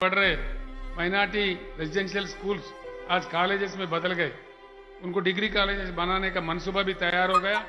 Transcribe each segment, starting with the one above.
पढ़ रहे minority residential schools आज कॉलेजेस में बदल गए, उनको डिग्री कॉलेजेस बनाने का मंसूबा भी तैयार हो गया।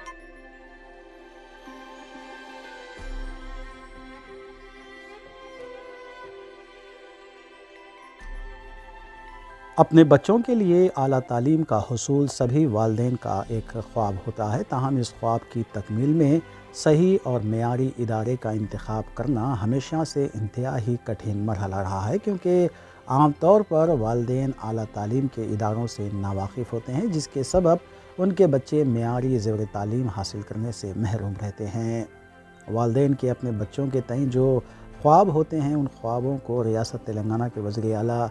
अपने बच्चों के लिए आला तालीम का हुसूल सभी वालिदैन का एक ख्वाब होता है, ताहम इस ख्वाब की तकमील में सही और मेयारी इदारे का इंतखाब करना हमेशा से इंतहाई कठिन मरहला रहा है, क्योंकि आम तौर पर वालिदैन आला तालीम के इदारों से नावाकिफ़ होते हैं, जिसके सबब उनके बच्चे मेयारी ज़ेवर तालीम हासिल करने से महरूम रहते हैं। वालिदैन के अपने बच्चों के तईं जो ख्वाब होते हैं, उन ख्वाबों को रियासत तेलंगाना के वज़ीर आला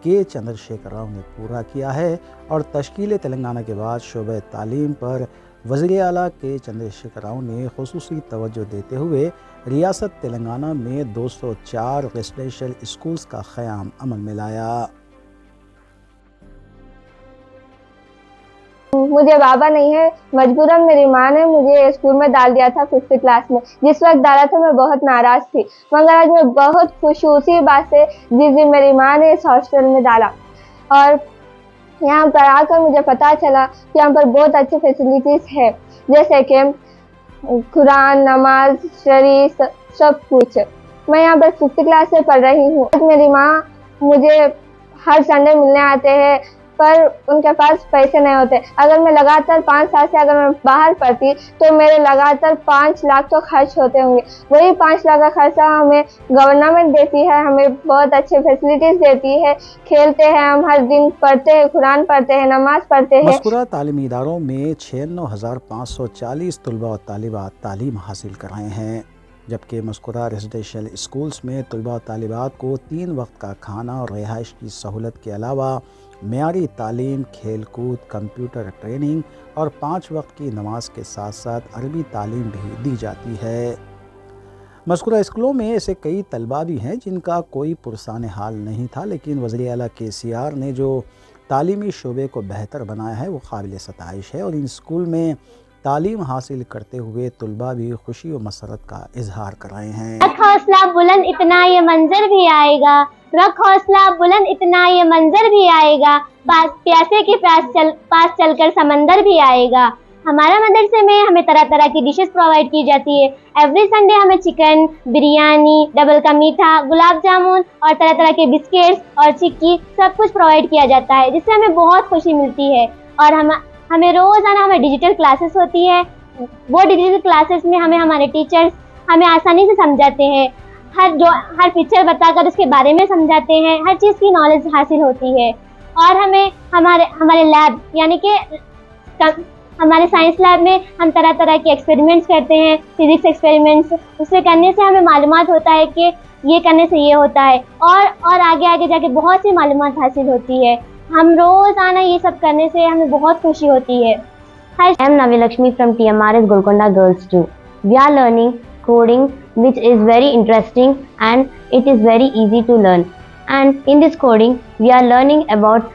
के चंद्रशेखर राव ने पूरा किया है और तश्कील तेलंगाना के बाद शोबे तालीम पर वज़ीर आला के चंद्रशेखर राव ने खुसूसी तवज्जो देते हुए रियासत तेलंगाना में 204 रेजिडेंशियल स्कूल्स का क़याम अमल में लाया। मुझे बाबा नहीं है, मजबूरन मेरी माँ ने मुझे स्कूल में डाल दिया था 5th क्लास में। जिस वक्त डाला था मैं बहुत नाराज़ थी, मगर आज मैं बहुत खुश हूँ उसी बात से जिस दिन मेरी माँ ने इस हॉस्टल में डाला। और यहाँ पर आकर मुझे पता चला कि यहाँ पर बहुत अच्छी फैसिलिटीज़ है, जैसे कि कुरान, नमाज, शरीफ, सब कुछ। मैं यहाँ पर 5th क्लास से पढ़ रही हूँ। मेरी माँ मुझे हर संडे मिलने आते हैं, पर उनके पास पैसे नहीं होते। अगर मैं लगातार 5 साल से अगर मैं बाहर पढ़ती तो मेरे लगातार 5 लाख तो खर्च होते होंगे। वही 5 लाख का खर्चा हमें गवर्नमेंट देती है, हमें बहुत अच्छे फैसिलिटीज़ देती है, खेलते हैं हम, हर दिन पढ़ते हैं, कुरान पढ़ते हैं, नमाज पढ़ते हैं। मज़कूरा तालीमी इदारों में 96,540 तलबा और तालिबात तालीम हासिल कर रहे हैं, जबकि मज़कूरा रेजिडेंशियल स्कूल्स में तलबा और तालिबात को 3 वक्त का खाना और रिहाइश की सहूलत के अलावा मेयारी तालीम, खेल कूद, कंप्यूटर ट्रेनिंग और 5 वक्त की नमाज के साथ साथ अरबी तालीम भी दी जाती है। मज़कूरा स्कूलों में ऐसे कई तलबा भी हैं जिनका कोई पुरसान हाल नहीं था, लेकिन वज़ीर आला KCR ने जो तालीमी शोबे को बेहतर बनाया है वो काबिल सताइश है, और इन स्कूल में तालीम हासिल करते हुए तलबा भी खुशी और मसरत का इजहार कर रहे हैं। रख हौसला बुलंद इतना ये मंजर भी आएगा, रख हौसला बुलंद इतना ये मंजर भी आएगा, प्यासे के पास चलकर समंदर भी आएगा। हमारा मदरसे में हमें तरह तरह की डिशेस प्रोवाइड की जाती है। एवरी संडे हमें चिकन, बिरयानी, डबल का मीठा, गुलाब जामुन और तरह तरह के बिस्किट्स और चिक्की सब कुछ प्रोवाइड किया जाता है, जिससे हमें बहुत खुशी मिलती है। और हमें रोज़ाना हमें डिजिटल क्लासेस होती है। वो डिजिटल क्लासेस में हमें हमारे टीचर्स हमें आसानी से समझाते हैं, हर पिक्चर बताकर उसके बारे में समझाते हैं, हर चीज़ की नॉलेज हासिल होती है। और हमें हमारे लैब यानी कि हमारे साइंस लैब में हम तरह तरह के एक्सपेरिमेंट्स करते हैं, फिजिक्स एक्सपेरिमेंट्स। उसे करने से हमें मालूमात होता है कि ये करने से ये होता है, और आगे आगे जाके बहुत सी मालूमात हासिल होती है। हम रोज़ाना ये सब करने से हमें बहुत खुशी होती है। I am Navi Lakshmi from TMRS Golconda Girls 2. We are learning coding, which is very interesting and it is very easy to learn. And in this coding, we are learning about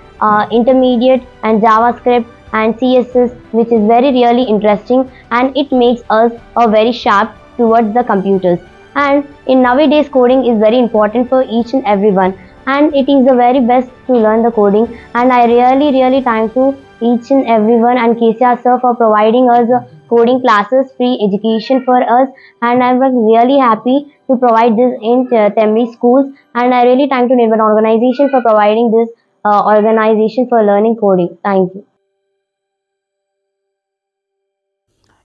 intermediate and JavaScript and CSS, which is very really interesting, and it makes us very sharp towards the computers. And in nowadays, coding is very important for each and everyone, and it is the very best to learn the coding. And I really thank to each and everyone and KCR sir for providing us coding classes, free education for us, and I was really happy to provide this in Temri schools. And I really thank to Nirvan organization for providing this organization for learning coding. Thank you.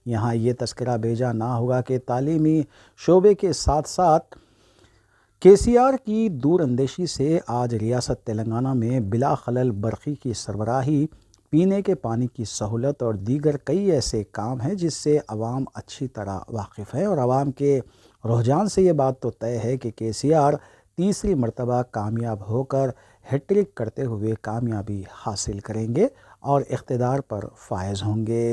यहाँ ये तस्करा भेजा ना होगा कि तालीमी शोबे के साथ साथ KCR की दूर अंदेशी से आज रियासत तेलंगाना में बिला खलल बरक़ी की सरबराही, पीने के पानी की सहूलत और दीगर कई ऐसे काम हैं जिससे आवाम अच्छी तरह वाकिफ़ है, और आवाम के रुझान से ये बात तो तय है कि KCR तीसरी मरतबा कामयाब होकर हैट्रिक करते हुए कामयाबी हासिल करेंगे और इक़्तिदार पर फायज़ होंगे।